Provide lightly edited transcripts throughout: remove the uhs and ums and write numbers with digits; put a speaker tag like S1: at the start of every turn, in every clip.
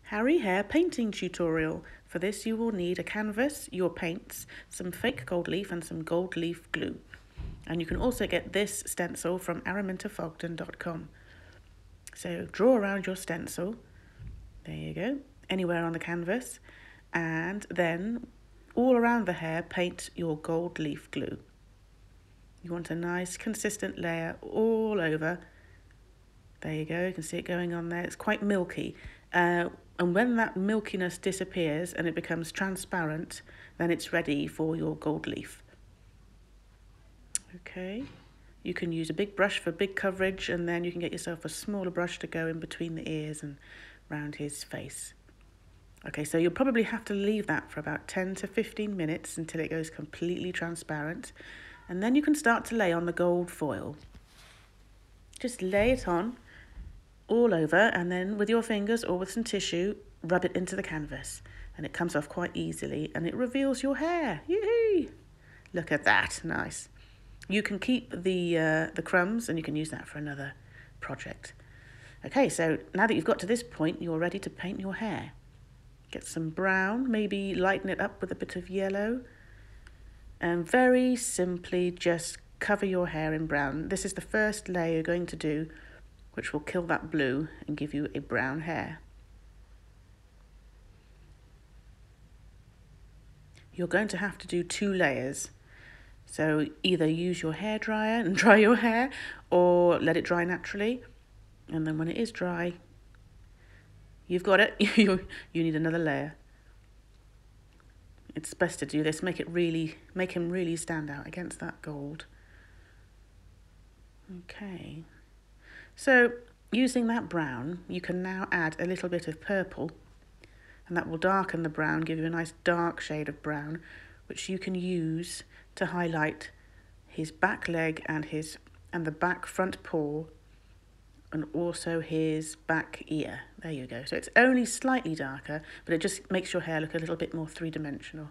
S1: Harry Hare painting tutorial. For this you will need a canvas, your paints, some fake gold leaf and some gold leaf glue. And you can also get this stencil from aramintafogden.com. So draw around your stencil, there you go, anywhere on the canvas, and then all around the hair paint your gold leaf glue. You want a nice consistent layer all over. There you go, you can see it going on there. It's quite milky. And when that milkiness disappears and it becomes transparent, then it's ready for your gold leaf. Okay, you can use a big brush for big coverage, and then you can get yourself a smaller brush to go in between the ears and round his face. Okay, so you'll probably have to leave that for about 10 to 15 minutes until it goes completely transparent. And then you can start to lay on the gold foil. Just lay it on all over, and then with your fingers or with some tissue, rub it into the canvas. And it comes off quite easily, and it reveals your hair. Yee-hee! Look at that, nice. You can keep the crumbs, and you can use that for another project. Okay, so now that you've got to this point, you're ready to paint your hair. Get some brown, maybe lighten it up with a bit of yellow. And very simply just cover your hair in brown. This is the first layer you're going to do, which will kill that blue and give you a brown hair. You're going to have to do 2 layers. So either use your hairdryer and dry your hair, or let it dry naturally. And then when it is dry, you've got it. You need another layer. It's best to do this, make him really stand out against that gold. Okay. So using that brown, you can now add a little bit of purple, and that will darken the brown, give you a nice dark shade of brown, which you can use to highlight his back leg and the back front paw, and also his back ear. There you go. So it's only slightly darker, but it just makes your hair look a little bit more three-dimensional.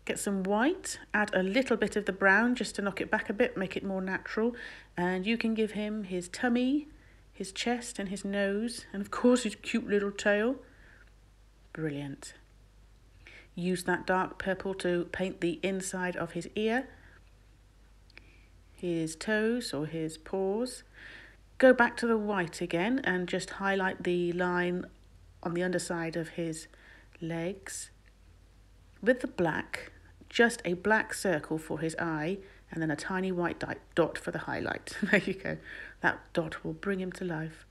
S1: Get some white, add a little bit of the brown just to knock it back a bit, make it more natural, and you can give him his tummy, his chest and his nose, and of course his cute little tail. Brilliant. Use that dark purple to paint the inside of his ear, his toes or his paws. Go back to the white again and just highlight the line on the underside of his legs. With the black, just a black circle for his eye, and then a tiny white dot for the highlight. There you go. That dot will bring him to life.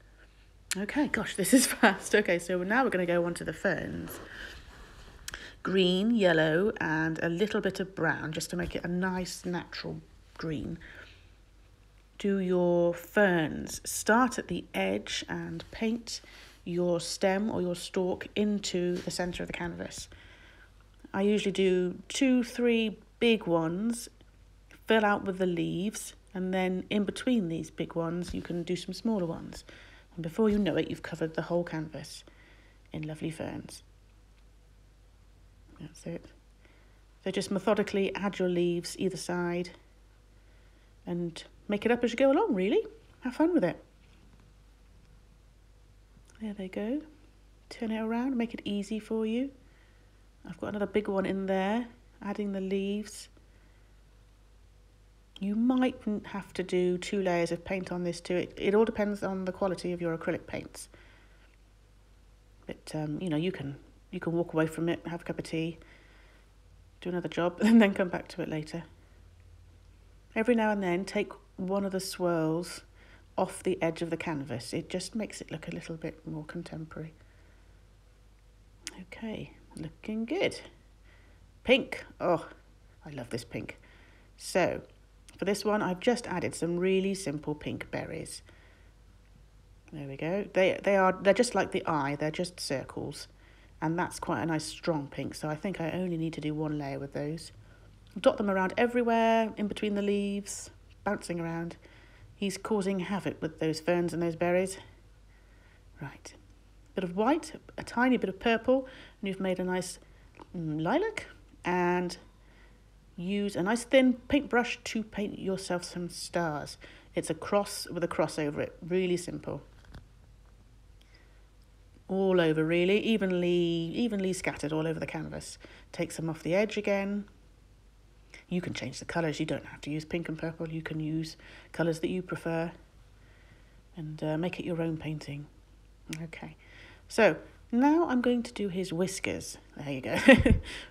S1: Okay, gosh, this is fast. Okay, so now we're going to go on to the ferns. Green, yellow, and a little bit of brown, just to make it a nice natural green. Do your ferns. Start at the edge and paint your stem or your stalk into the centre of the canvas. I usually do 2-3 big ones, fill out with the leaves, and then in between these big ones you can do some smaller ones. And before you know it, you've covered the whole canvas in lovely ferns. That's it. So just methodically add your leaves either side and make it up as you go along, really. Have fun with it. There they go. Turn it around, make it easy for you. I've got another big one in there, adding the leaves. You might have to do 2 layers of paint on this too. It all depends on the quality of your acrylic paints. But, you can walk away from it, have a cup of tea, do another job, and then come back to it later. Every now and then, take one of the swirls off the edge of the canvas. It just makes it look a little bit more contemporary. Okay, looking good. Pink. Oh, I love this pink. So, for this one, I've just added some really simple pink berries. There we go. They're just like the eye. They're just circles. And that's quite a nice strong pink, so I think I only need to do 1 layer with those. Dot them around everywhere, in between the leaves, bouncing around. He's causing havoc with those ferns and those berries. Right. Bit of white, a tiny bit of purple, and you've made a nice lilac. And use a nice thin paintbrush to paint yourself some stars. It's a cross with a cross over it. Really simple. all over really, evenly scattered all over the canvas. Take some off the edge again. You can change the colours, you don't have to use pink and purple, you can use colours that you prefer and make it your own painting. Okay, so now I'm going to do his whiskers. There you go,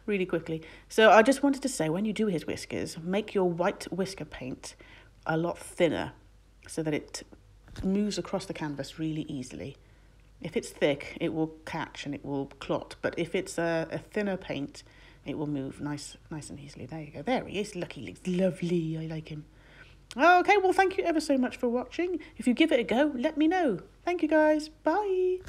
S1: really quickly. So I just wanted to say, when you do his whiskers, make your white whisker paint a lot thinner so that it moves across the canvas really easily. If it's thick, it will catch and it will clot, but if it's a thinner paint, it will move nice and easily. There you go. There he is. Look, he looks lovely. I like him. Okay, well, thank you ever so much for watching. If you give it a go, let me know. Thank you, guys. Bye.